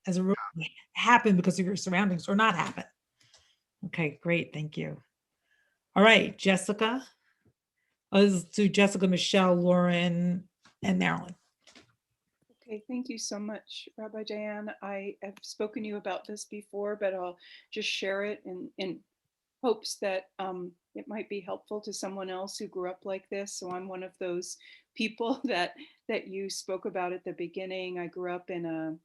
as a rule happen because of your surroundings or not happen. Okay, great. Thank you. All right, Jessica. Let's do Jessica, Michelle, Lauren, and Marilyn. Okay, thank you so much, Rabbi Dianne. I have spoken to you about this before, but I'll just share it in hopes that it might be helpful to someone else who grew up like this. So I'm one of those people that you spoke about at the beginning. I grew up in a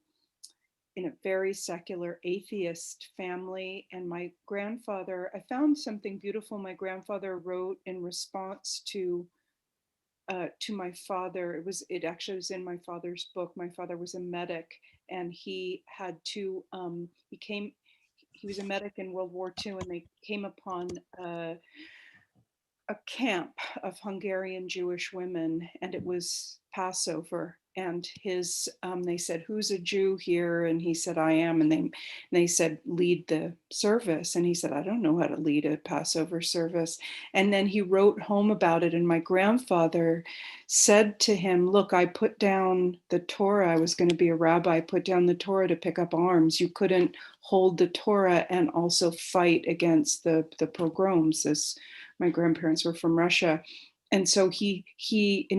very secular atheist family, and my grandfather, I found something beautiful my grandfather wrote in response to my father. It actually was in my father's book. My father was a medic, and he had to he was a medic in World War II, and they came upon a camp of Hungarian Jewish women, and it was Passover. And they said, "Who's a Jew here?" And he said, "I am." And they said, "Lead the service." And he said, "I don't know how to lead a Passover service." And then he wrote home about it. And my grandfather said to him, "Look, I put down the Torah. I was going to be a rabbi. I put down the Torah to pick up arms. You couldn't hold the Torah and also fight against the pogroms," as my grandparents were from Russia. And so he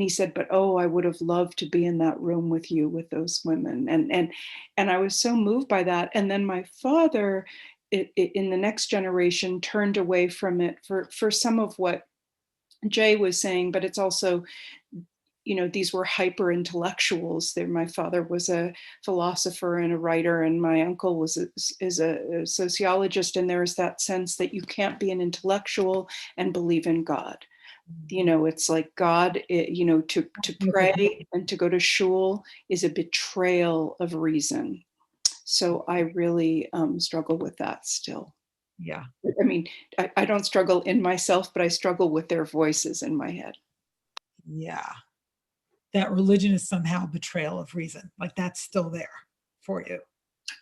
said, "But oh, I would have loved to be in that room with you, with those women." And I was so moved by that. And then my father, in the next generation, turned away from it for some of what Jay was saying, but it's also, these were hyper intellectuals. My father was a philosopher and a writer, and my uncle is a sociologist. And there is that sense that you can't be an intellectual and believe in God. It's like God, to pray and to go to shul is a betrayal of reason. So I really struggle with that still. Yeah. I mean, I don't struggle in myself, but I struggle with their voices in my head. Yeah. That religion is somehow betrayal of reason. Like that's still there for you.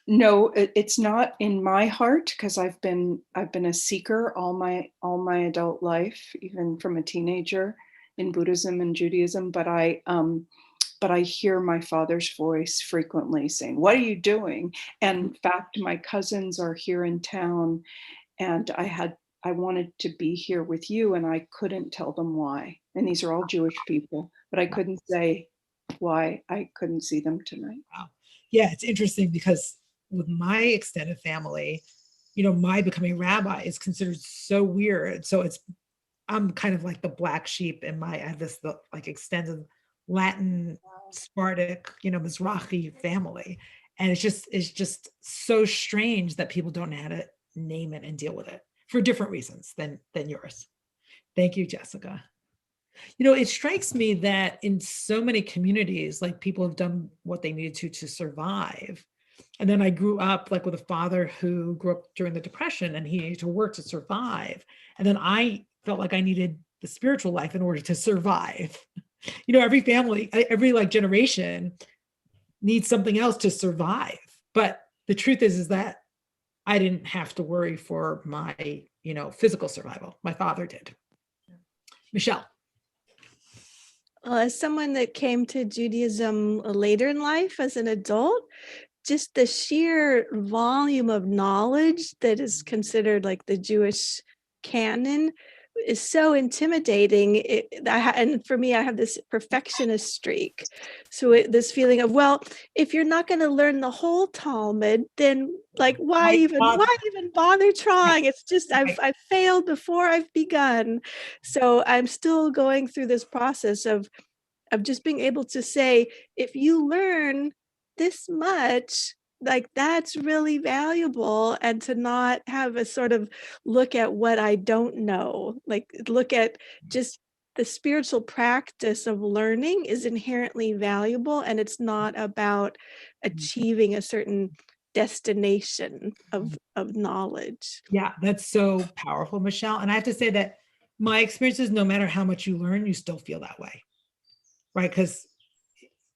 No, it's not in my heart, because I've been a seeker all my adult life, even from a teenager, in Buddhism and Judaism. But I hear my father's voice frequently saying, "What are you doing?" And in fact, my cousins are here in town, and I wanted to be here with you, and I couldn't tell them why. And these are all Jewish people, but I couldn't say why I couldn't see them tonight. Wow. Yeah, it's interesting because with my extended family, my becoming rabbi is considered so weird. So I'm kind of like the black sheep in I have this like extended Latin, Sephardic, Mizrahi family. And it's just so strange that people don't know how to name it and deal with it for different reasons than yours. Thank you, Jessica. It strikes me that in so many communities, like people have done what they needed to survive. And then I grew up like with a father who grew up during the Depression, and he needed to work to survive. And then I felt like I needed the spiritual life in order to survive. Every family, every like generation needs something else to survive. But the truth is that I didn't have to worry for my, physical survival. My father did. Michelle. Well, as someone that came to Judaism later in life as an adult, just the sheer volume of knowledge that is considered like the Jewish canon is so intimidating. And for me, I have this perfectionist streak. So this feeling of, well, if you're not going to learn the whole Talmud, then like, why even bother trying? It's just, I've failed before I've begun. So I'm still going through this process of just being able to say, if you learn this much, like that's really valuable, and to not have a sort of look at what I don't know, like look at just the spiritual practice of learning is inherently valuable, and it's not about achieving a certain destination of knowledge. Yeah, that's so powerful, Michelle. And I have to say that my experience is no matter how much you learn, you still feel that way, right? Because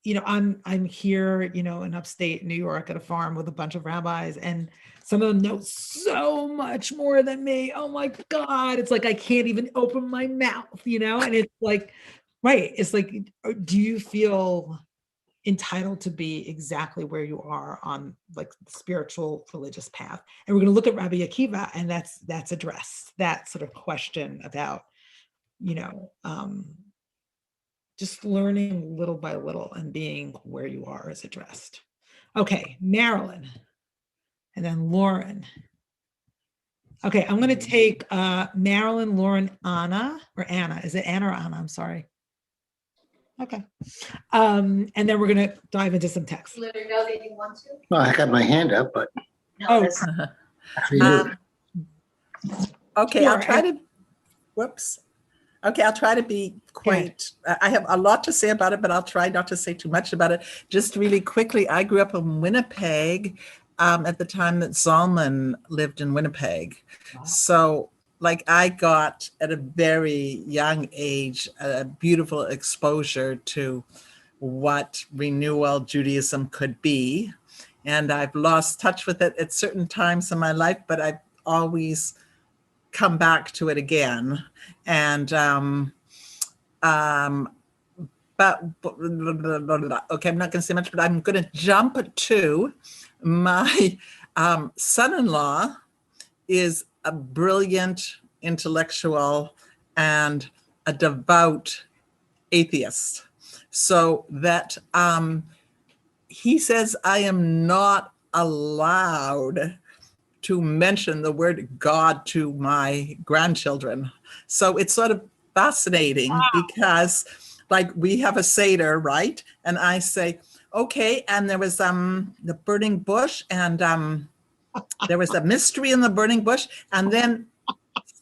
I'm here, in upstate New York at a farm with a bunch of rabbis, and some of them know so much more than me. Oh my God. It's like, I can't even open my mouth, and it's like, right. It's like, do you feel entitled to be exactly where you are on like the spiritual religious path. And we're going to look at Rabbi Akiva, and that's addressed, that sort of question about, just learning little by little and being where you are is addressed. Okay, Marilyn, and then Lauren. Okay, I'm going to take Marilyn, Lauren, Anna, or Anna. Is it Anna or Anna? I'm sorry. Okay. And then we're going to dive into some text. Let her know that you want to. Well, I got my hand up, but Oh, actually you do. Okay, Sure. I'll try to, whoops. Okay, I'll try to be quite, I have a lot to say about it, but I'll try not to say too much about it. Just really quickly, I grew up in Winnipeg at the time that Zalman lived in Winnipeg. Wow. So like I got at a very young age, a beautiful exposure to what renewal Judaism could be. And I've lost touch with it at certain times in my life, but I've always come back to it again. And but okay, I'm not going to say much, but I'm going to jump to my son-in-law is a brilliant intellectual and a devout atheist. So that he says I am not allowed to mention the word God to my grandchildren. So it's sort of fascinating because like we have a Seder, right? And I say, okay, and there was the burning bush and there was a mystery in the burning bush. And then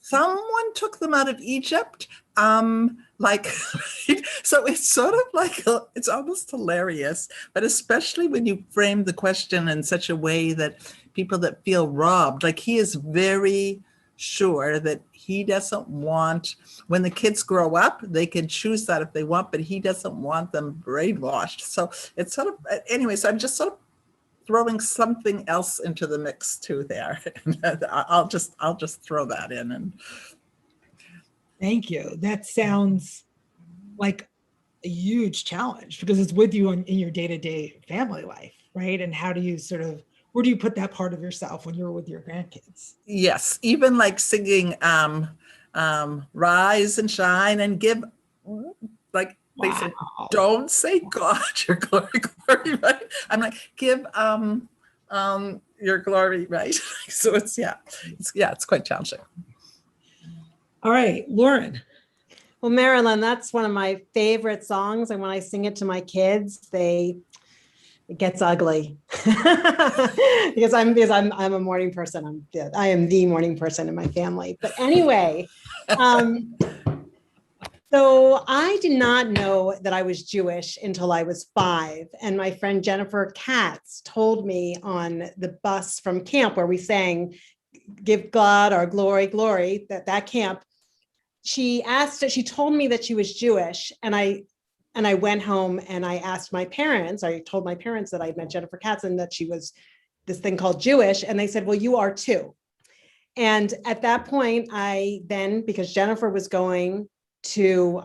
someone took them out of Egypt. Like, so it's sort of like, it's almost hilarious, but especially when you frame the question in such a way that people that feel robbed, like he is very sure that he doesn't want, when the kids grow up, they can choose that if they want, but he doesn't want them brainwashed. So it's sort of, anyway, so I'm just sort of throwing something else into the mix too there. I'll just throw that in. And thank you. That sounds like a huge challenge because it's with you in your day-to-day family life, right? And how do you sort of, where do you put that part of yourself when you're with your grandkids? yes, even like singing Rise and Shine and give, like they said, don't say God your glory, glory, right? I'm like, give your glory, right? So it's quite challenging. All right, Lauren. Well, Marilyn, that's one of my favorite songs. And when I sing it to my kids, it gets ugly because I'm a morning person. I am the morning person in my family. But anyway, so I did not know that I was Jewish until I was 5. And my friend Jennifer Katz told me on the bus from camp where we sang, "Give God our glory, glory," that camp. She told me that she was Jewish, and I went home and I asked my parents. I told my parents that I met Jennifer Katz and that she was this thing called Jewish, and they said, "Well, you are too." And at that point, I then, because Jennifer was going to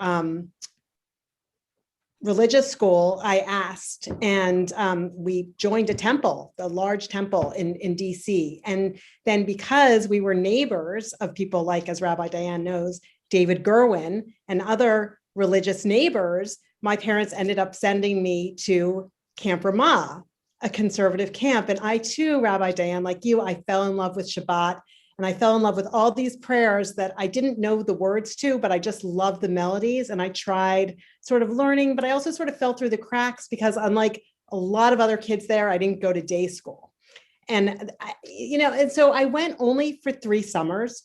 religious school, I asked, and we joined a temple, the large temple in DC. And then because we were neighbors of people like, as Rabbi Dianne knows, David Gerwin and other religious neighbors, my parents ended up sending me to Camp Ramah, a conservative camp. And I too, Rabbi Dianne, like you, I fell in love with Shabbat. And I fell in love with all these prayers that I didn't know the words to, but I just loved the melodies. And I tried sort of learning, but I also sort of fell through the cracks because unlike a lot of other kids there, I didn't go to day school. And, and so I went only for 3 summers.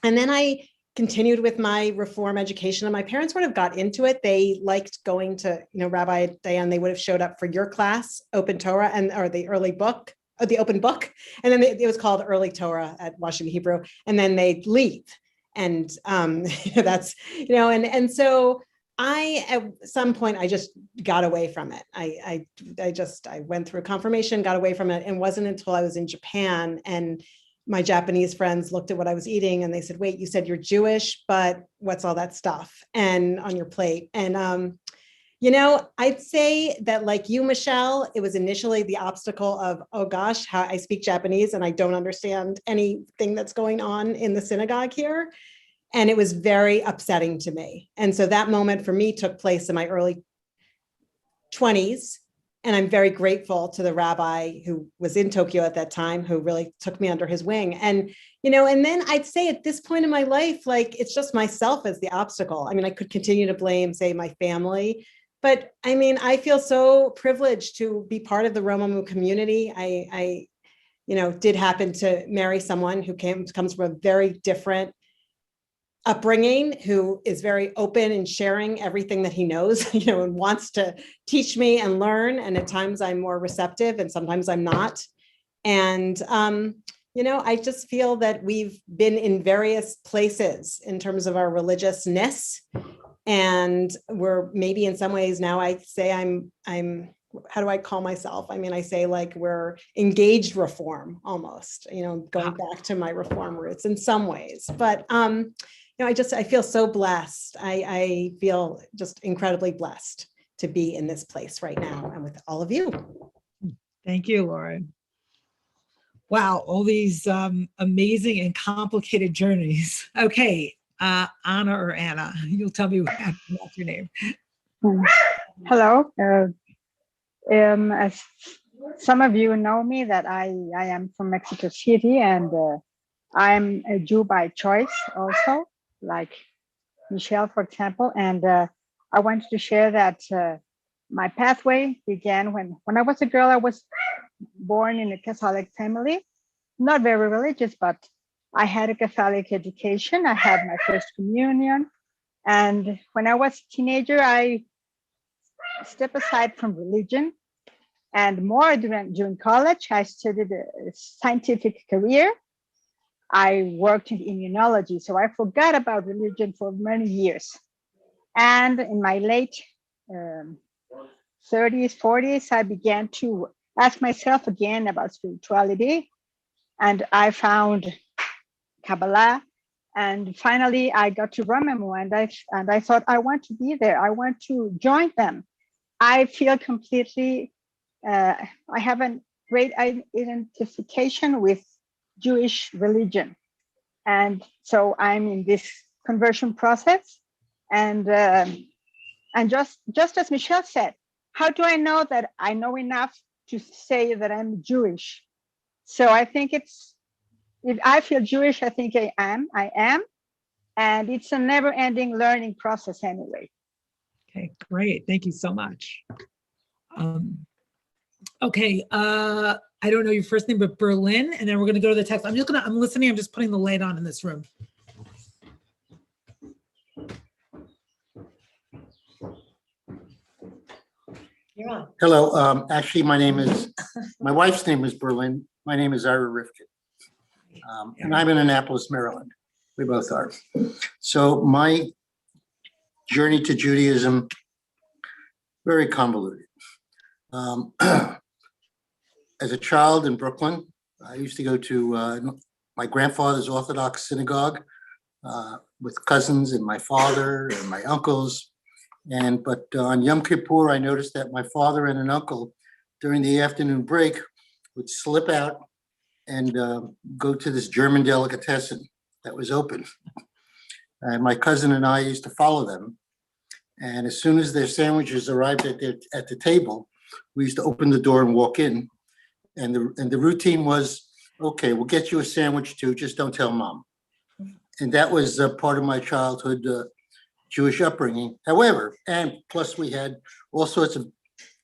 And then I continued with my reform education, and my parents sort of got into it. They liked going to, Rabbi Dianne, they would have showed up for your class, Open Torah, or the early book, or the open book. And then it was called Early Torah at Washington Hebrew. And then they'd leave. And that's, and so at some point, I just got away from it. I went through confirmation, got away from it. And it wasn't until I was in Japan and my Japanese friends looked at what I was eating and they said, "Wait, you said you're Jewish, but what's all that stuff and on your plate?" And I'd say that like you, Michelle, it was initially the obstacle of, oh gosh, how I speak Japanese and I don't understand anything that's going on in the synagogue here. And it was very upsetting to me. And so that moment for me took place in my early 20s. And I'm very grateful to the rabbi who was in Tokyo at that time, who really took me under his wing. And, and then I'd say at this point in my life, like, it's just myself as the obstacle. I mean, I could continue to blame, say, my family, but I mean, I feel so privileged to be part of the Romumu community. I did happen to marry someone who comes from a very different upbringing, who is very open and sharing everything that he knows, and wants to teach me and learn. And at times I'm more receptive and sometimes I'm not. And, I just feel that we've been in various places in terms of our religiousness. And we're maybe in some ways now I say I'm, how do I call myself? I mean, I say like we're engaged reform almost, going back to my reform roots in some ways, but, I feel so blessed. I feel just incredibly blessed to be in this place right now and with all of you. Thank you, Lauren. Wow, all these amazing and complicated journeys. Okay, Anna or Anna, you'll tell me what's your name. Hello. As some of you know me, that I am from Mexico City, and I'm a Jew by choice also, like Michelle, for example. And I wanted to share that my pathway began when I was a girl. I was born in a Catholic family, not very religious, but I had a Catholic education. I had my first communion. And when I was a teenager, I stepped aside from religion, and more during college, I studied a scientific career. I worked in immunology, so I forgot about religion for many years. And in my late 30s, 40s, I began to ask myself again about spirituality. And I found Kabbalah. And finally, I got to Romumu, and I thought, I want to be there. I want to join them. I feel completely, I have a great identification with Jewish religion. And so I'm in this conversion process. And just as Michelle said, how do I know that I know enough to say that I'm Jewish? So I think if I feel Jewish, I think I am. And it's a never ending learning process anyway. Okay, great. Thank you so much. Okay, I don't know your first name, but Berlin, and then we're going to go to the text. I'm listening. I'm just putting the light on in this room. You're on. Hello. Actually, my wife's name is Berlin. My name is Ira Rifkin. And I'm in Annapolis, Maryland. We both are. So my journey to Judaism, very convoluted. As a child in Brooklyn, I used to go to my grandfather's Orthodox synagogue with cousins and my father and my uncles. But on Yom Kippur, I noticed that my father and an uncle during the afternoon break would slip out and go to this German delicatessen that was open. And my cousin and I used to follow them. And as soon as their sandwiches arrived at the table, we used to open the door and walk in. And the routine was, okay, we'll get you a sandwich too, just don't tell mom. And that was part of my childhood Jewish upbringing. However, and plus we had all sorts of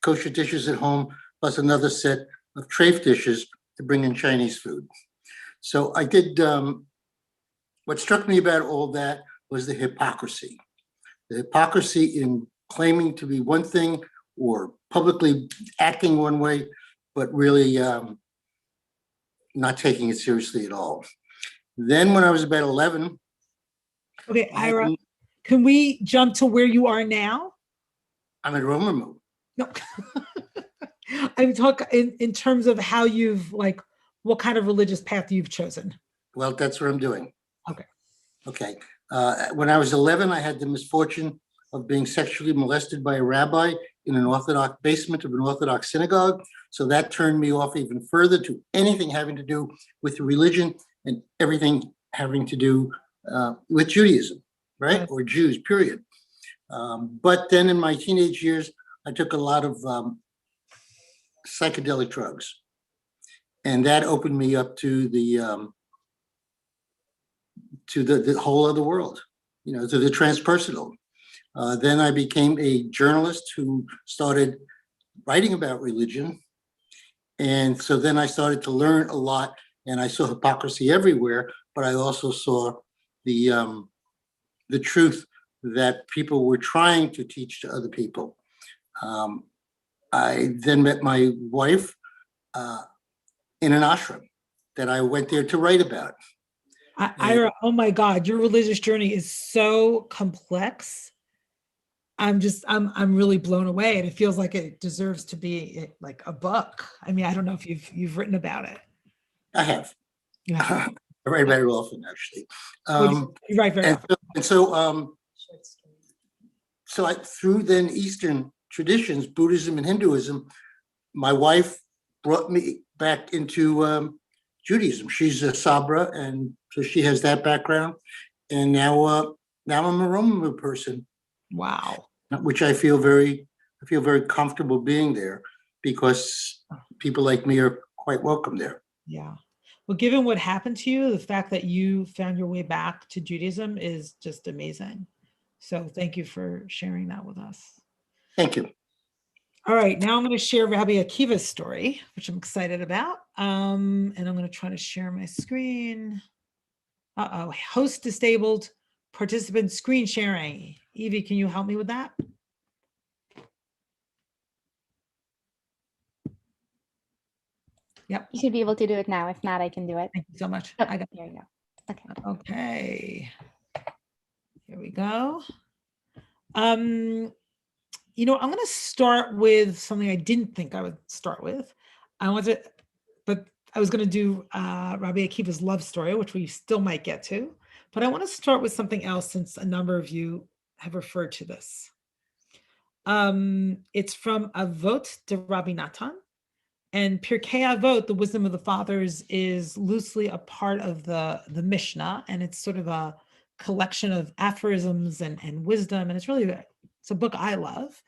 kosher dishes at home, plus another set of treif dishes to bring in Chinese food. So I did, what struck me about all that was the hypocrisy. The hypocrisy in claiming to be one thing or publicly acting one way, but really not taking it seriously at all. Then when I was about 11. Okay, Ira, can we jump to where you are now? I'm at Romumu. No. I'm talking in terms of how what kind of religious path you've chosen. Well, that's what I'm doing. Okay. Okay. When I was 11, I had the misfortune of being sexually molested by a rabbi in an Orthodox basement of an Orthodox synagogue. So that turned me off even further to anything having to do with religion and everything having to do with Judaism, right? Or Jews, period. But then in my teenage years, I took a lot of psychedelic drugs. And that opened me up to the whole other world, you know, to the transpersonal. Then I became a journalist who started writing about religion. And so then I started to learn a lot, and I saw hypocrisy everywhere, but I also saw the truth that people were trying to teach to other people. I then met my wife in an ashram that I went there to write about. Ira, oh my God, your religious journey is so complex. I'm really blown away, and it feels like it deserves to be like a book. I mean, I don't know if you've written about it. I have. Yeah. I write about it often, actually. You write very often. So I, through then Eastern traditions, Buddhism and Hinduism, my wife brought me back into Judaism. She's a Sabra, and so she has that background. And now I'm a Roman person. Wow. Which I feel very comfortable being there, because people like me are quite welcome there. Yeah. Well, given what happened to you, the fact that you found your way back to Judaism is just amazing. So thank you for sharing that with us. Thank you. All right, now I'm going to share Rabbi Akiva's story, which I'm excited about. And I'm going to try to share my screen. Host disabled, participant screen sharing. Evie, can you help me with that? Yep. You should be able to do it now. If not, I can do it. Thank you so much. Oh, I got there you go. Okay. Okay. Here we go. You know, I'm going to start with something I didn't think I would start with. I was going to do Rabbi Akiva's love story, which we still might get to, but I want to start with something else since a number of you have referred to this. It's from Avot de Rabbi Natan, and Pirkei Avot, the wisdom of the fathers, is loosely a part of the Mishnah, and it's sort of a collection of aphorisms and wisdom, and it's a book I love.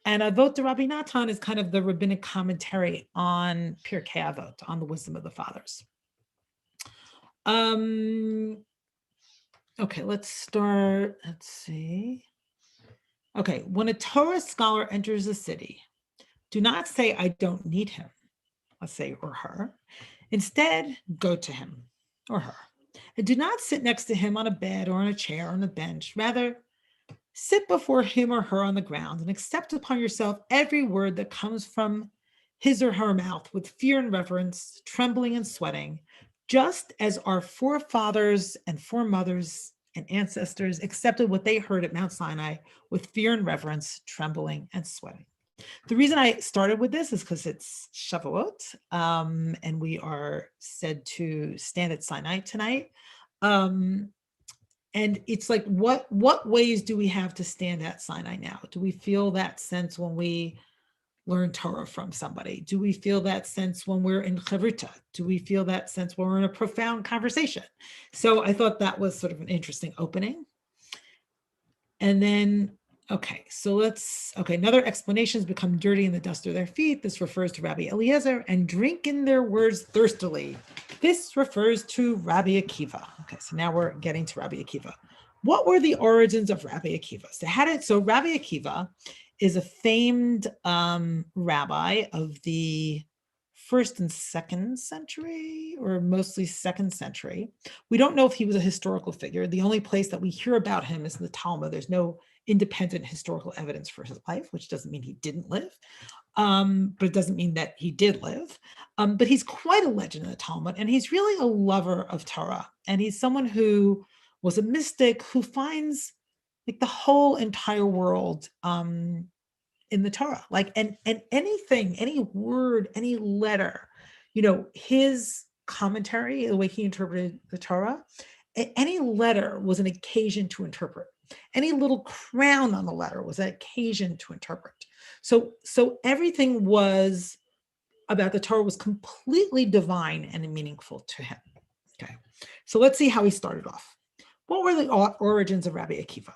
And Avot de Rabbi Natan is kind of the rabbinic commentary on Pirkei Avot, on the wisdom of the fathers. Okay, let's start. Let's see. Okay, when a Torah scholar enters a city, do not say, I don't need him, let's say, or her. Instead, go to him or her. And do not sit next to him on a bed or on a chair or on a bench. Rather, sit before him or her on the ground and accept upon yourself every word that comes from his or her mouth with fear and reverence, trembling and sweating, just as our forefathers and foremothers and ancestors accepted what they heard at Mount Sinai with fear and reverence, trembling and sweating. The reason I started with this is because it's Shavuot, and we are said to stand at Sinai tonight. And it's like, what ways do we have to stand at Sinai now? Do we feel that sense when we learn Torah from somebody? Do we feel that sense when we're in Chavruta? Do we feel that sense when we're in a profound conversation? So I thought that was sort of an interesting opening. And then, okay, another explanations become dirty in the dust of their feet. This refers to Rabbi Eliezer, and drink in their words thirstily. This refers to Rabbi Akiva. Okay, so now we're getting to Rabbi Akiva. What were the origins of Rabbi Akiva? So Rabbi Akiva is a famed rabbi of the 1st and 2nd century, or mostly 2nd century. We don't know if he was a historical figure. The only place that we hear about him is in the Talmud. There's no independent historical evidence for his life, which doesn't mean he didn't live, but it doesn't mean that he did live. But he's quite a legend in the Talmud, and he's really a lover of Torah. And he's someone who was a mystic who finds like the whole entire world in the Torah, like, and anything, any word, any letter, you know, his commentary, the way he interpreted the Torah, any letter was an occasion to interpret. Any little crown on the letter was an occasion to interpret. So everything was about the Torah was completely divine and meaningful to him. Okay, so let's see how he started off. What were the origins of Rabbi Akiva?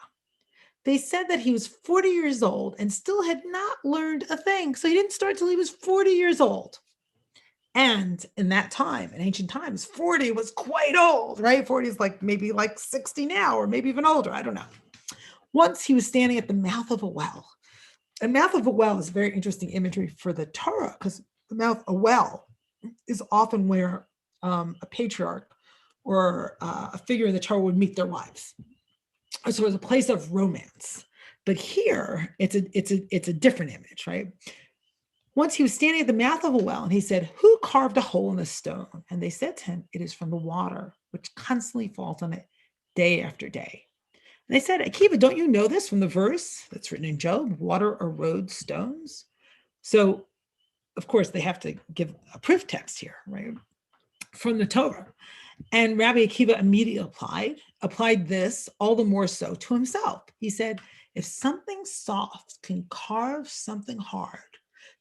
They said that he was 40 years old and still had not learned a thing. So he didn't start till he was 40 years old. And in that time, in ancient times, 40 was quite old, right? 40 is like maybe like 60 now, or maybe even older. I don't know. Once he was standing at the mouth of a well. The mouth of a well is very interesting imagery for the Torah, because the mouth, a well, is often where a patriarch or a figure in the Torah would meet their wives. So it was a place of romance. But here, it's a different image, right? Once he was standing at the mouth of a well, and he said, "Who carved a hole in the stone?" And they said to him, "It is from the water, which constantly falls on it day after day." And they said, "Akiva, don't you know this from the verse that's written in Job? Water erodes stones." So, of course, they have to give a proof text here, right? From the Torah. And Rabbi Akiva immediately applied this all the more so to himself. He said, if something soft can carve something hard,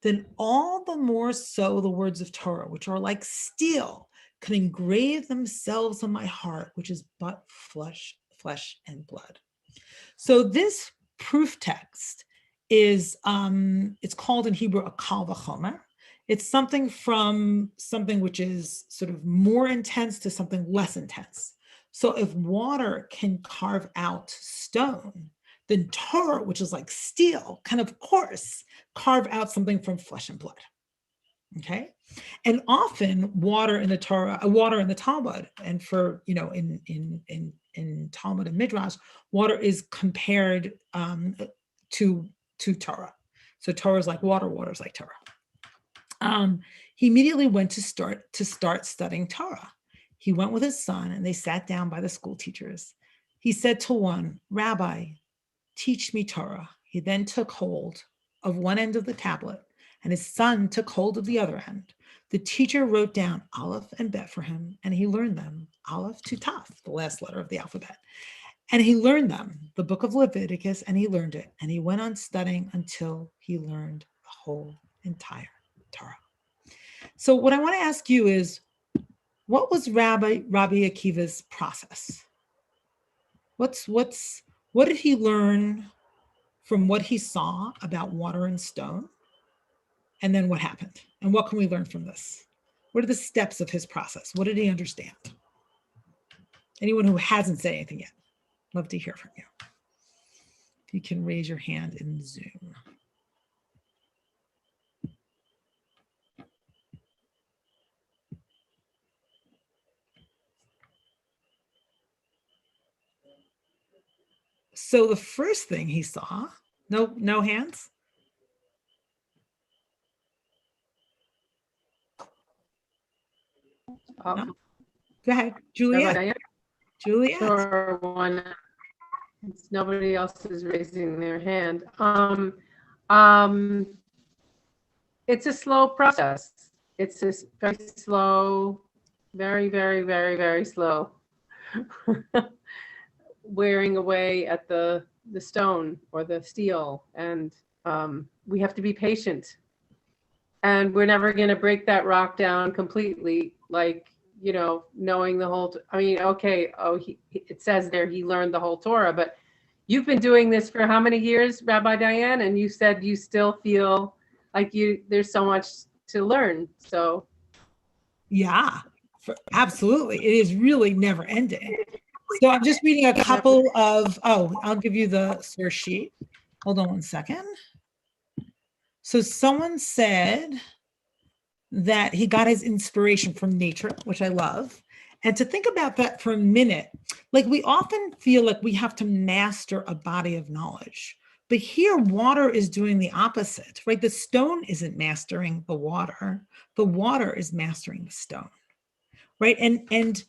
then all the more so the words of Torah, which are like steel, can engrave themselves on my heart, which is but flesh and blood. So this proof text is, it's called in Hebrew a kal v'chomer. It's something from something which is sort of more intense to something less intense. So if water can carve out stone, then Torah, which is like steel, can of course carve out something from flesh and blood. Okay, and often water in the Torah, water in the Talmud, and for in Talmud and Midrash, water is compared to Torah. So Torah is like water, water is like Torah. He immediately went to start studying Torah. He went with his son, and they sat down by the school teachers. He said to one, "Rabbi, teach me Torah." He then took hold of one end of the tablet, and his son took hold of the other end. The teacher wrote down Aleph and Bet for him, and he learned them, Aleph to Taf, the last letter of the alphabet. And he learned them, the book of Leviticus, and he learned it. And he went on studying until he learned the whole entire Torah. So what I want to ask you is, what was Rabbi Akiva's process? What did he learn from what he saw about water and stone? And then what happened? And what can we learn from this? What are the steps of his process? What did he understand? Anyone who hasn't said anything yet, love to hear from you. If you can raise your hand in Zoom. So the first thing he saw, no hands? No? Go ahead, Juliet. Juliet. Sure, one. Nobody else is raising their hand. It's a slow process. It's just very slow, very, very, very, very slow. Wearing away at the stone or the steel, and we have to be patient. And we're never going to break that rock down completely, like, knowing the whole. I mean, okay, it says there he learned the whole Torah, but you've been doing this for how many years, Rabbi Dianne? And you said you still feel like there's so much to learn. So, yeah, absolutely, it is really never ending. So I'm just reading a couple of. I'll give you the source sheet. Hold on one second. So someone said that he got his inspiration from nature, which I love. And to think about that for a minute, like we often feel like we have to master a body of knowledge. But here, water is doing the opposite, right? The stone isn't mastering the water. The water is mastering the stone, right? And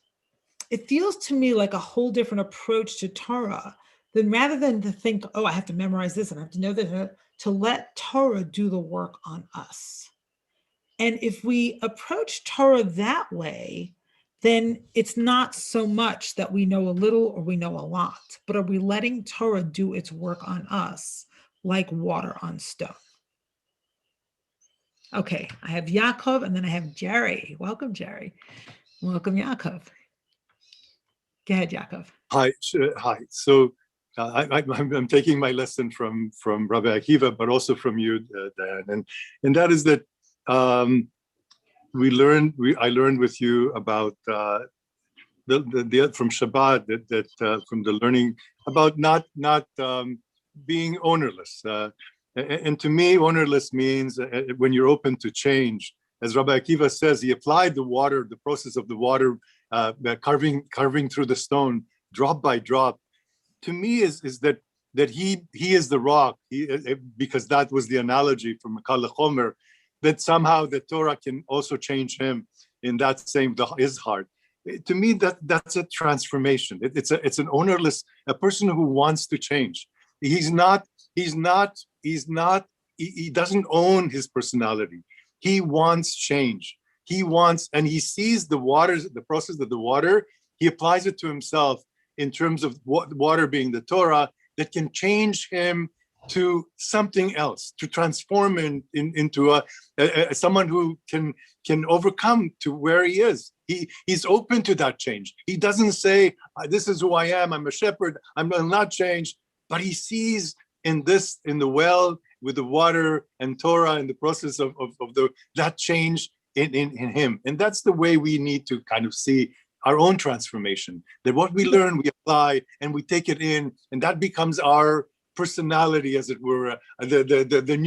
it feels to me like a whole different approach to Torah than rather than to think, I have to memorize this and I have to know that, to let Torah do the work on us. And if we approach Torah that way, then it's not so much that we know a little or we know a lot, but are we letting Torah do its work on us like water on stone? Okay, I have Yaakov and then I have Jerry. Welcome, Jerry. Welcome, Yaakov. Go ahead, Yaakov. Hi. Hi. So I'm taking my lesson from Rabbi Akiva, but also from you, Dianne, and that is that I learned with you about the from Shabbat that from the learning about not being ownerless. And to me, ownerless means when you're open to change. As Rabbi Akiva says, he applied the process of the water carving through the stone, drop by drop. To me, is that he is the rock. Because that was the analogy from Cohler-Esses, that somehow the Torah can also change him in that same his heart. To me, that's a transformation. It's an ownerless, a person who wants to change. He doesn't own his personality. He wants change. He wants, and he sees the process of the water, he applies it to himself in terms of water being the Torah that can change him to something else, to transform him into someone who can overcome to where he is. He's open to that change. He doesn't say, this is who I am, I'm a shepherd, I'm not changed, but he sees in the well with the water and Torah and the process of that change in him. And that's the way we need to kind of see our own transformation, that what we learn, we apply and we take it in, and that becomes our personality, as it were, the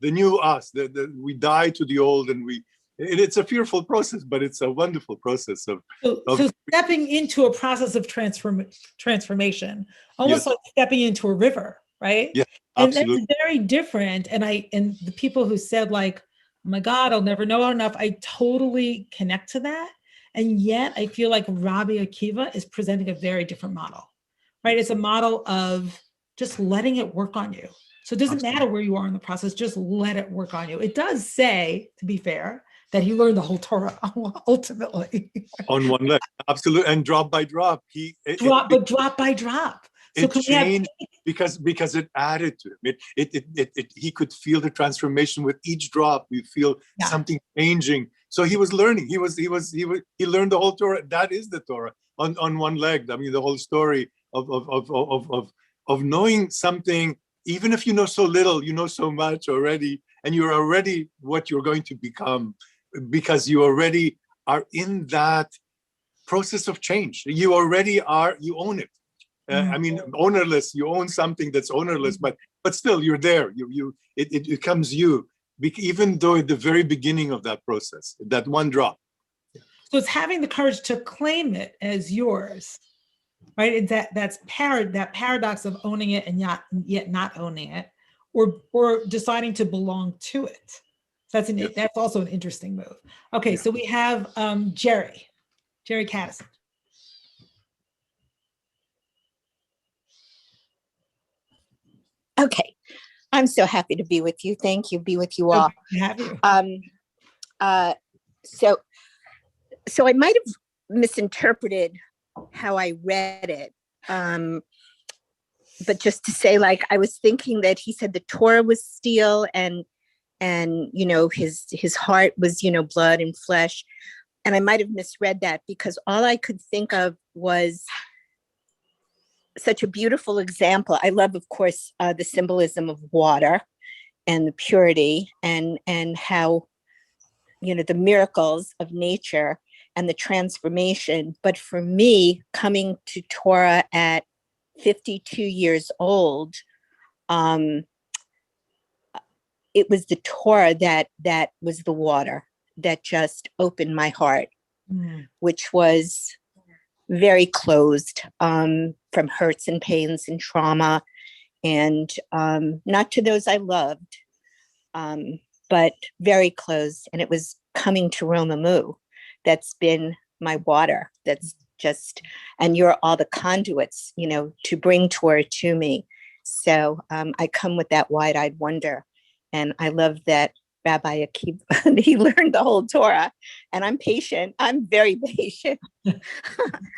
new us, we die to the old, and it's a fearful process, but it's a wonderful process of stepping into a process of transformation, almost Yes. like stepping into a river, right? Yeah, and absolutely. that's very different. And the people who said like, oh my God, I'll never know enough, I totally connect to that. And yet I feel like Rabbi Akiva is presenting a very different model, right? It's a model of just letting it work on you. So it doesn't matter where you are in the process, just let it work on you. It does say, to be fair, that he learned the whole Torah ultimately. On one leg, absolutely, and drop by drop. Drop by drop. So it changed because it added to him. He could feel the transformation with each drop. We feel something changing. So he was learning. He learned the whole Torah. That is the Torah on one leg. I mean, the whole story of knowing something. Even if you know so little, you know so much already, and you're already what you're going to become, because you already are in that process of change. You already are. You own it. I mean, ownerless. You own something that's ownerless, but still, you're there. It becomes you, even though at the very beginning of that process, that one drop. So it's having the courage to claim it as yours, right? And that paradox of owning it and yet not owning it, or deciding to belong to it. So that's also an interesting move. Okay, so we have Jerry Caddison. Okay, I'm so happy to be with you. Thank you. Be with you all. Okay, have you? So I might have misinterpreted how I read it. But just to say, like, I was thinking that he said the Torah was steel and his heart was, blood and flesh. And I might have misread that, because all I could think of was such a beautiful example. I love, of course, the symbolism of water and the purity and how, the miracles of nature and the transformation. But for me, coming to Torah at 52 years old, it was the Torah that was the water that just opened my heart, which was very closed from hurts and pains and trauma, and not to those I loved, but very closed. And it was coming to Romamu that's been my water. That's just, and you're all the conduits, to bring Torah to me. So I come with that wide-eyed wonder. And I love that Rabbi Akiva. He learned the whole Torah, and I'm patient. I'm very patient.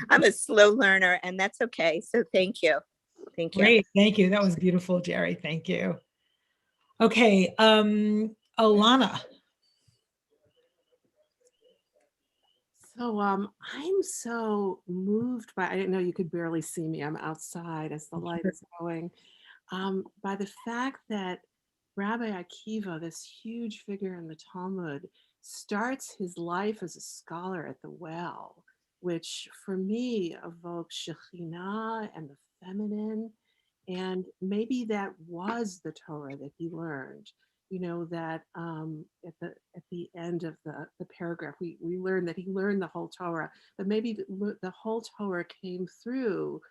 I'm a slow learner, and that's okay. So thank you. Thank you. Great. Thank you. That was beautiful, Jerry. Thank you. Okay. Alana. So I'm so moved by, I didn't know you could barely see me. I'm outside as the light is going. By the fact that Rabbi Akiva, this huge figure in the Talmud, starts his life as a scholar at the well, which for me evokes Shekhinah and the feminine. And maybe that was the Torah that he learned. You know, that at the end of the paragraph, we learn that he learned the whole Torah, but maybe the whole Torah came through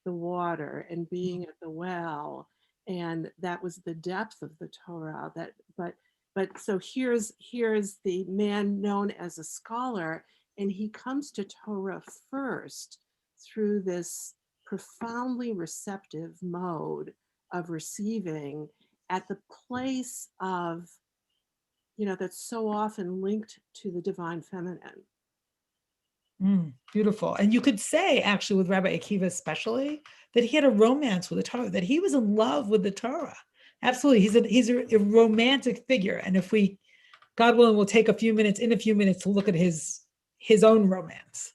the water and being at the well, and that was the depth of the Torah. But so here's the man known as a scholar, and he comes to Torah first through this profoundly receptive mode of receiving at the place of, that's so often linked to the divine feminine. Beautiful. And you could say, actually, with Rabbi Akiva especially, that he had a romance with the Torah, that he was in love with the Torah. Absolutely. He's a romantic figure. And if we, God willing, we'll take a few minutes to look at his own romance.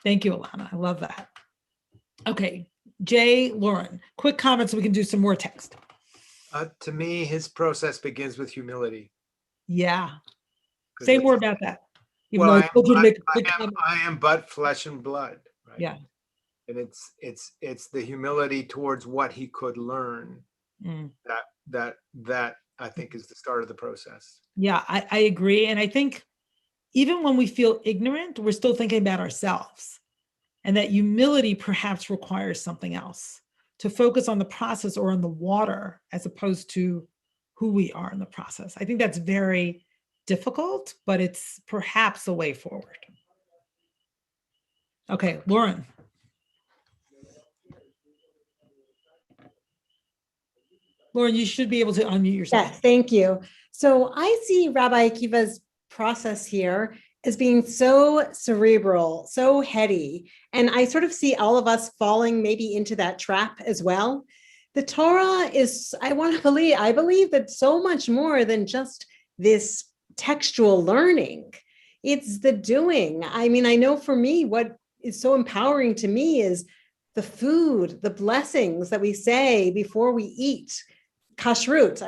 Thank you, Alana. I love that. Okay. Jay, Lauren, quick comments so we can do some more text. To me, his process begins with humility. Yeah. Say more about that. Well, I am but flesh and blood. Right? Yeah. And it's the humility towards what he could learn that I think is the start of the process. Yeah, I agree. And I think even when we feel ignorant, we're still thinking about ourselves. And that humility perhaps requires something else, to focus on the process or on the water as opposed to who we are in the process. I think that's very difficult, but it's perhaps a way forward. Okay, Lauren. Lauren, you should be able to unmute yourself. Yes, thank you. So I see Rabbi Akiva's process here as being so cerebral, so heady. And I sort of see all of us falling maybe into that trap as well. The Torah is, I believe that so much more than just this textual learning. It's the doing. I mean, I know for me, what is so empowering to me is the food, the blessings that we say before we eat. Kashrut,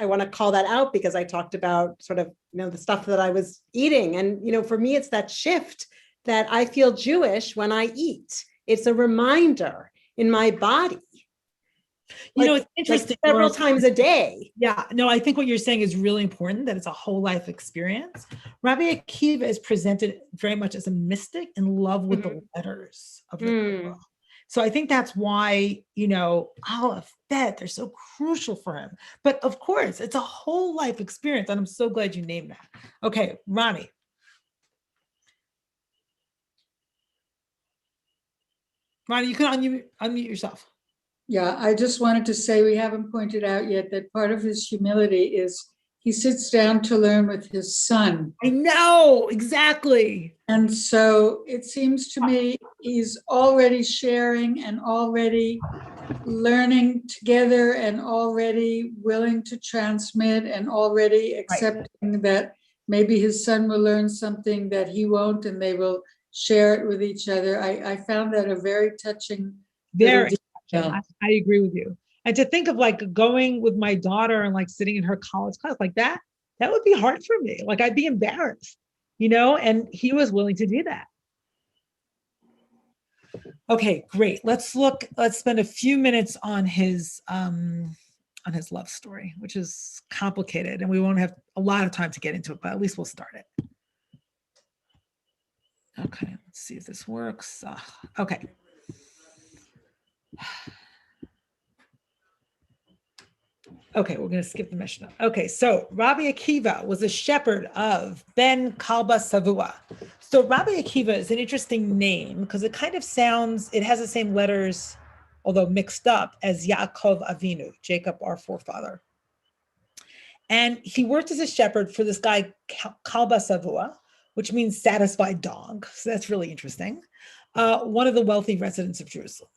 I want to call that out because I talked about sort of, the stuff that I was eating. And, for me, it's that shift that I feel Jewish when I eat. It's a reminder in my body. It's interesting. Like several times a day. Yeah, no, I think what you're saying is really important, that it's a whole life experience. Rabbi Akiva is presented very much as a mystic in love with the letters of the Torah. So I think that's why, Aleph, Bet, they're so crucial for him. But of course, it's a whole life experience. And I'm so glad you named that. Okay, Ronnie. Ronnie, you can unmute yourself. Yeah, I just wanted to say, we haven't pointed out yet that part of his humility is he sits down to learn with his son. I know, exactly. And so it seems to me he's already sharing and already learning together and already willing to transmit and already accepting that maybe his son will learn something that he won't, and they will share it with each other. I found that a very touching. Very touching. I agree with you. And to think of going with my daughter and sitting in her college class like that would be hard for me. I'd be embarrassed, and he was willing to do that. Okay, great. Let's spend a few minutes on his love story, which is complicated and we won't have a lot of time to get into it, but at least we'll start it. Okay, let's see if this works. Okay. Okay, we're going to skip the Mishnah. Okay, so Rabbi Akiva was a shepherd of Ben Kalba Savua. So Rabbi Akiva is an interesting name because it has the same letters, although mixed up, as Yaakov Avinu, Jacob, our forefather. And he worked as a shepherd for this guy, Kalba Savua, which means satisfied dog. So that's really interesting. One of the wealthy residents of Jerusalem.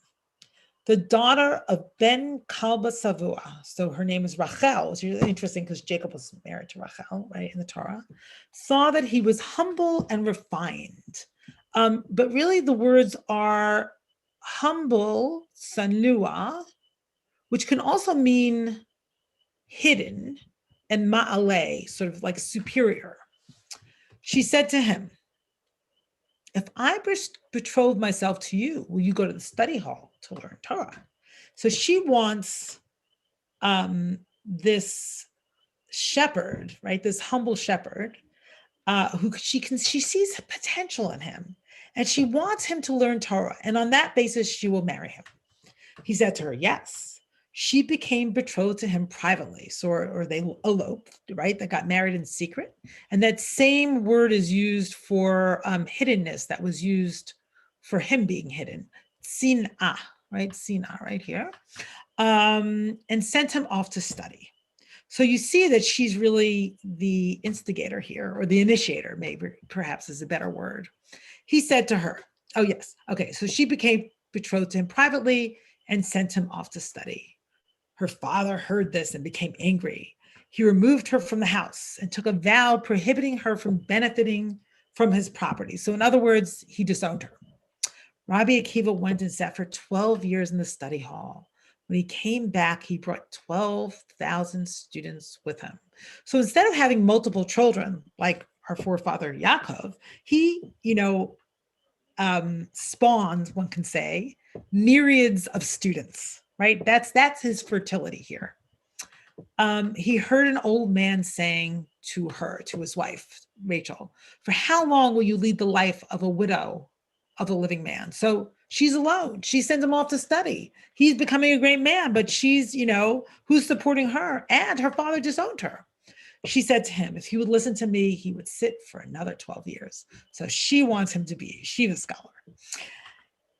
The daughter of Ben Kalba Savua, so her name is Rachel, which is really interesting because Jacob was married to Rachel, right, in the Torah, saw that he was humble and refined. But really the words are humble, sanua, which can also mean hidden, and ma'ale, sort of like superior. She said to him, if I betroth myself to you, will you go to the study hall to learn Torah? So she wants this shepherd, right? This humble shepherd, who she sees potential in him, and she wants him to learn Torah. And on that basis, she will marry him. He said to her, yes. She became betrothed to him privately. So, or they eloped, right? They got married in secret. And that same word is used for hiddenness that was used for him being hidden. Sin'ah, right? Sin'ah right here. And sent him off to study. So you see that she's really the instigator here, or the initiator, maybe perhaps is a better word. He said to her, oh yes, okay. So she became betrothed to him privately and sent him off to study. Her father heard this and became angry. He removed her from the house and took a vow prohibiting her from benefiting from his property. So in other words, he disowned her. Rabbi Akiva went and sat for 12 years in the study hall. When he came back, he brought 12,000 students with him. So instead of having multiple children, like our forefather Yaakov, he, spawned, one can say, myriads of students, right? That's his fertility here. He heard an old man saying to his wife, Rachel, for how long will you lead the life of a widow of a living man? So she's alone. She sends him off to study. He's becoming a great man, but she's, who's supporting her? And her father disowned her. She said to him, if he would listen to me, he would sit for another 12 years. So she wants him to be a Shiva scholar.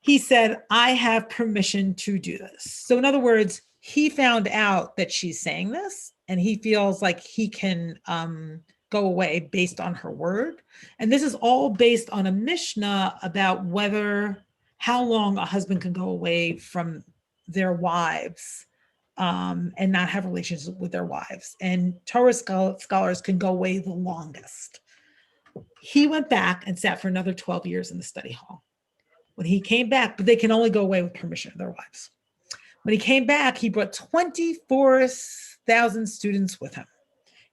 He said, I have permission to do this. So in other words, he found out that she's saying this, and he feels like he can go away based on her word. And this is all based on a Mishnah about how long a husband can go away from their wives and not have relations with their wives. And Torah scholars can go away the longest. He went back and sat for another 12 years in the study hall. When he came back, but they can only go away with permission of their wives. When he came back, he brought 24,000 students with him.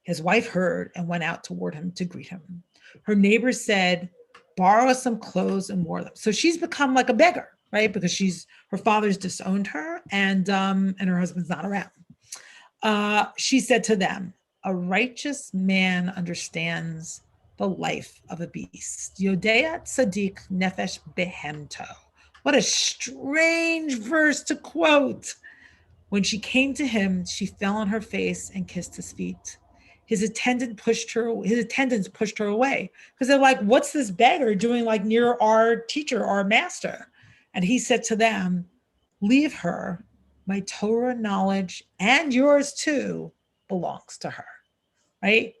His wife heard and went out toward him to greet him. Her neighbors said, borrow some clothes and wore them. So she's become like a beggar, right? Because her father's disowned her, and her husband's not around. She said to them, a righteous man understands the life of a beast. Yodea tzaddik nefesh behemto. What a strange verse to quote. When she came to him, she fell on her face and kissed his feet. His attendants pushed her away because they're like, what's this beggar doing like near our teacher, our master? And he said to them, leave her. My Torah knowledge and yours too belongs to her, right?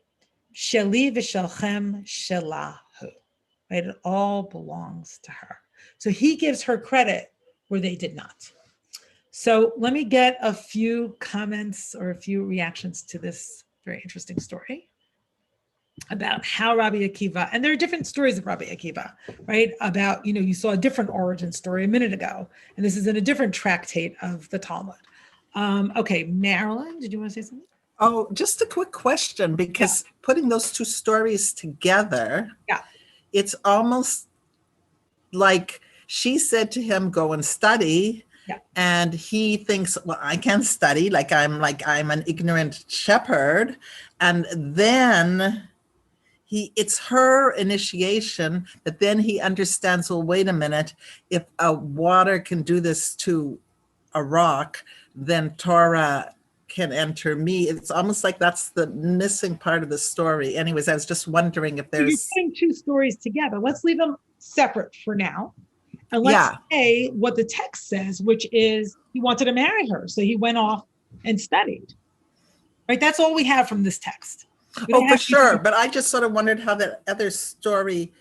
Sheli v'shelchem shelahu, right? It all belongs to her. So he gives her credit where they did not. So let me get a few comments or a few reactions to this very interesting story about how Rabbi Akiva, and there are different stories of Rabbi Akiva, right? About, you saw a different origin story a minute ago, and this is in a different tractate of the Talmud. Okay, Marilyn, did you want to say something? Oh, just a quick question, because putting those two stories together, it's almost like she said to him, go and study. Yeah. And he thinks, well, I can't study, I'm an ignorant shepherd. And then it's her initiation that then he understands, well, wait a minute, if a water can do this to a rock, then Torah can enter me. It's almost like that's the missing part of the story. Anyways, I was just wondering if there's... You're putting two stories together. Let's leave them separate for now. And let's say what the text says, which is he wanted to marry her. So he went off and studied. right? That's all we have from this text. We Oh, don't for have sure. But I just sort of wondered how that other story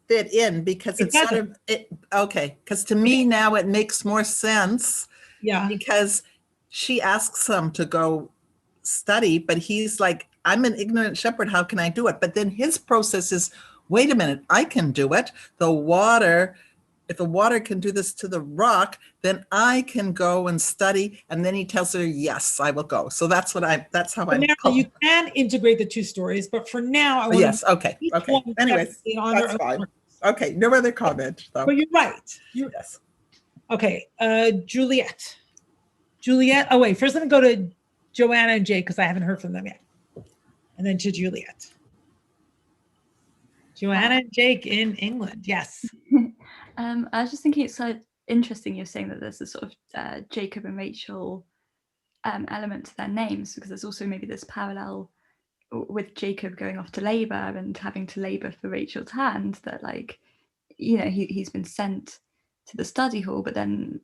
fit in, because It it's sort doesn't. of, okay, because to me now it makes more sense, Yeah. because she asks him to go study, but he's like, I'm an ignorant shepherd, how can I do it? But then his process is, wait a minute, I can do it. The water, if the water can do this to the rock, then I can go and study. And then he tells her, yes, I will go. So that's how I'm. Marilyn, you can integrate the two stories, but for now, I want Yes, okay, okay. Anyways, that's fine. Okay, no other comment, though. But you're right. Yes. Okay, Juliet. Oh wait, first let me go to Joanna and Jake because I haven't heard from them yet. And then to Juliet. Joanna and Jake in England, yes. I was just thinking it's so interesting you're saying that there's a sort of Jacob and Rachel element to their names, because there's also maybe this parallel with Jacob going off to labor and having to labor for Rachel's hand, that like, you know, he's been sent to the study hall, but then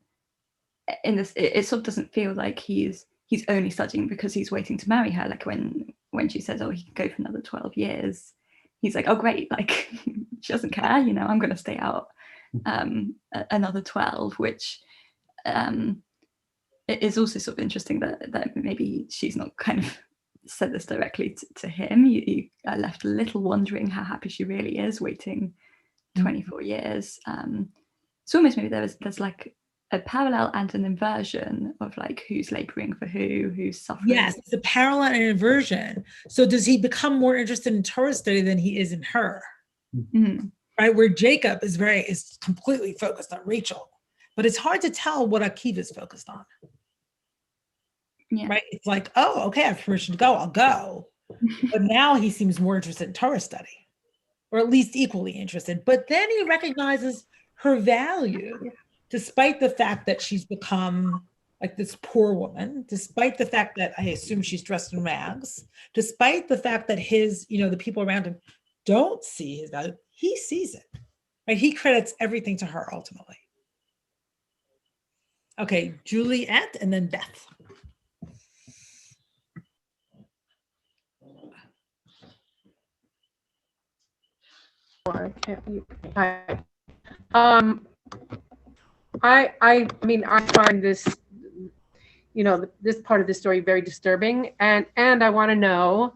in this it sort of doesn't feel like he's only studying because he's waiting to marry her. Like when she says, oh, he can go for another 12 years, he's like, oh great, like she doesn't care, you know, I'm going to stay out another 12, which it is also sort of interesting that maybe she's not kind of said this directly to him. You are left a little wondering how happy she really is waiting 24 years. So almost maybe there's like a parallel and an inversion of like who's laboring for who's suffering. Yes, it's a parallel and an inversion. So does he become more interested in Torah study than he is in her? Mm-hmm. Right, where Jacob is completely focused on Rachel, but it's hard to tell what Akiva is focused on. Yeah. Right, it's like, oh, okay, I have permission to go, I'll go. But now he seems more interested in Torah study, or at least equally interested. But then he recognizes her value, despite the fact that she's become like this poor woman, despite the fact that I assume she's dressed in rags, despite the fact that his, you know, the people around him don't see his value, he sees it. Right? He credits everything to her ultimately. Okay, Juliet and then Beth. I mean, I find this, you know, this part of the story very disturbing, and I want to know,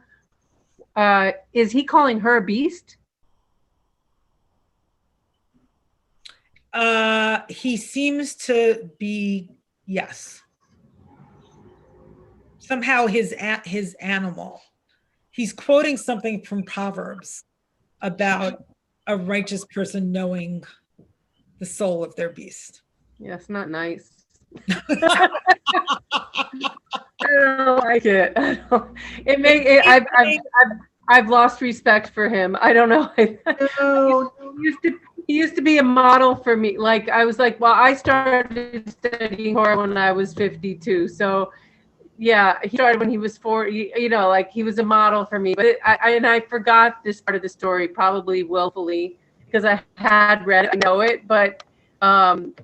is he calling her a beast? He seems to be, yes. Somehow his animal. He's quoting something from Proverbs about a righteous person knowing the soul of their beast. Yeah, it's not nice. I don't like it. I've lost respect for him. I don't know. He used to be a model for me. Like I was like, well, I started studying Torah when I was 52. So yeah, he started when he was 40. You know, like he was a model for me. But I forgot this part of the story, probably willfully, because I had read it. I know it, but I'm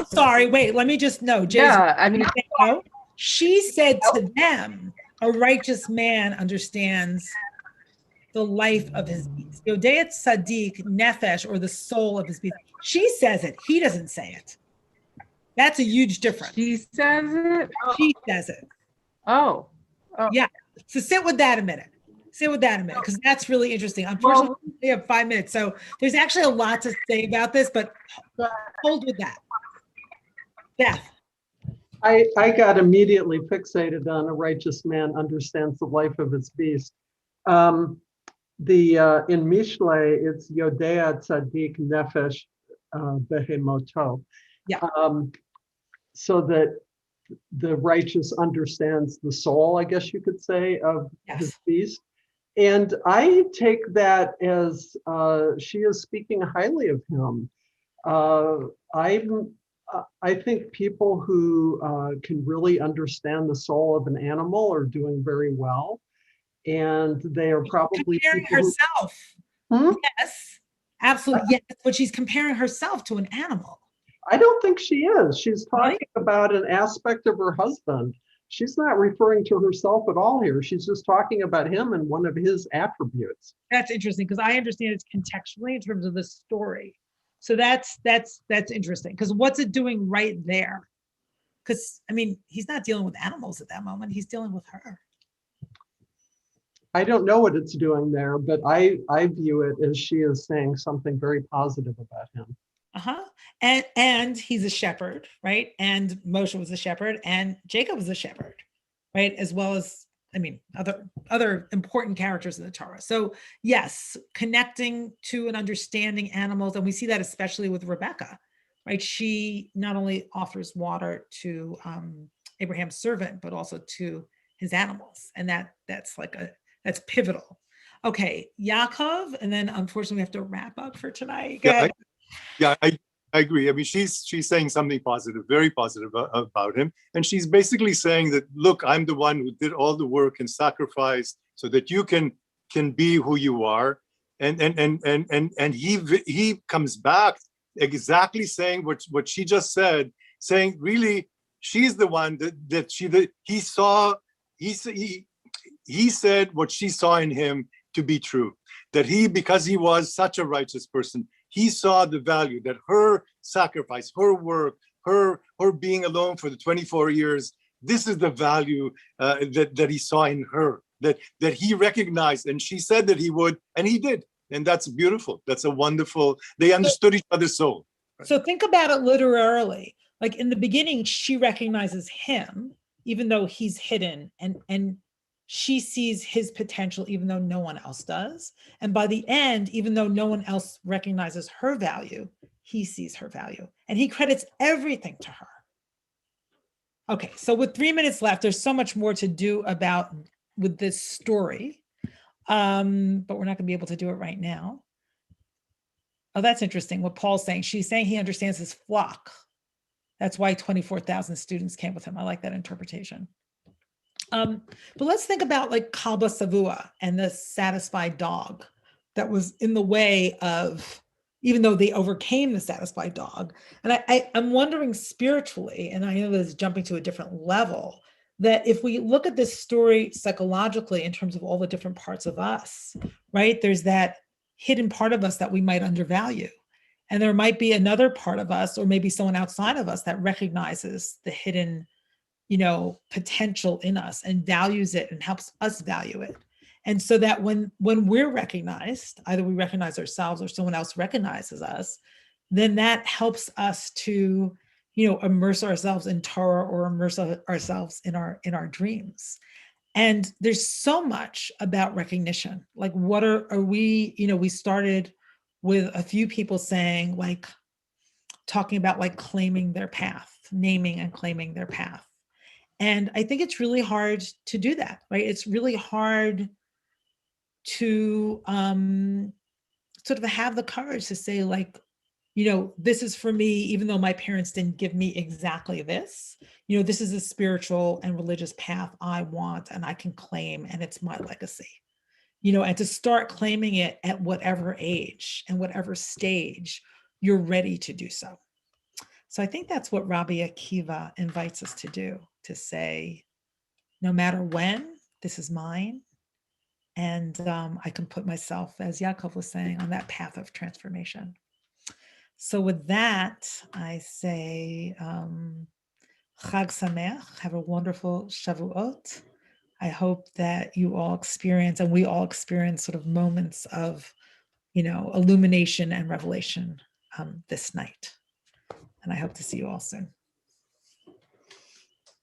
sorry. Wait, let me just know. Yeah, I mean, she said to them, a righteous man understands the life of his beast. Yodeat Sadiq Nefesh, or the soul of his beast. She says it. He doesn't say it. That's a huge difference. She says it? She says it. Oh. Yeah. So sit with that a minute. Because that's really interesting. Unfortunately, we have 5 minutes. So there's actually a lot to say about this, but hold with that. Beth. I got immediately fixated on a righteous man understands the life of his beast. In Mishle, it's Yodea Tzadik Nefesh Behemoto. Yeah. So that the righteous understands the soul, I guess you could say, of his beast. And I take that as she is speaking highly of him. I think people who can really understand the soul of an animal are doing very well. And they are probably comparing herself. Yes, absolutely. Yes, but she's comparing herself to an animal. I don't think she is. She's Really? talking about an aspect of her husband. She's not referring to herself at all here. She's just talking about him and one of his attributes. That's interesting because I understand it's contextually in terms of the story. So that's interesting because what's it doing right there? Because I mean, he's not dealing with animals at that moment. He's dealing with her. I don't know what it's doing there, but I view it as she is saying something very positive about him. Uh-huh. And he's a shepherd, right? And Moshe was a shepherd and Jacob was a shepherd, right? As well as, I mean, other important characters in the Torah. So yes, connecting to and understanding animals. And we see that especially with Rebecca, right? She not only offers water to Abraham's servant, but also to his animals. And that's pivotal. Okay, Yaakov, and then unfortunately we have to wrap up for tonight. Go ahead. I agree. I mean, she's saying something positive, very positive about him. And she's basically saying that, look, I'm the one who did all the work and sacrificed so that you can be who you are. And he comes back exactly saying what she just said, saying really she's the one he said what she saw in him to be true, that because he was such a righteous person, he saw the value that her sacrifice, her work, her being alone for the 24 years, this is the value that he saw in her, that he recognized, and she said that he would, and he did. And that's beautiful. That's a wonderful, they understood each other's soul. So think about it literally. Like in the beginning, she recognizes him, even though he's hidden, and she sees his potential, even though no one else does. And by the end, even though no one else recognizes her value, he sees her value and he credits everything to her. Okay, so with 3 minutes left, there's so much more to do with this story, but we're not gonna be able to do it right now. Oh, that's interesting what Paul's saying. She's saying he understands his flock. That's why 24,000 students came with him. I like that interpretation. But let's think about like Kalba Savua and the satisfied dog that was in the way of, even though they overcame the satisfied dog. And I'm wondering spiritually, and I know this is jumping to a different level, that if we look at this story psychologically in terms of all the different parts of us, right? There's that hidden part of us that we might undervalue. And there might be another part of us, or maybe someone outside of us, that recognizes the hidden potential in us and values it and helps us value it. And so that when we're recognized, either we recognize ourselves or someone else recognizes us, then that helps us to, immerse ourselves in Torah or immerse ourselves in our dreams. And there's so much about recognition. Like, what are we, we started with a few people saying, like, talking about like claiming their path, naming and claiming their path. And I think it's really hard to do that, right? It's really hard to sort of have the courage to say, like, this is for me, even though my parents didn't give me exactly this, this is a spiritual and religious path I want and I can claim, and it's my legacy, and to start claiming it at whatever age and whatever stage you're ready to do so. So I think that's what Rabbi Akiva invites us to do, to say, no matter when, this is mine. And I can put myself, as Yaakov was saying, on that path of transformation. So with that, I say, Chag Sameach, have a wonderful Shavuot. I hope that you all experience, and we all experience, sort of moments of, illumination and revelation this night. And I hope to see you all soon.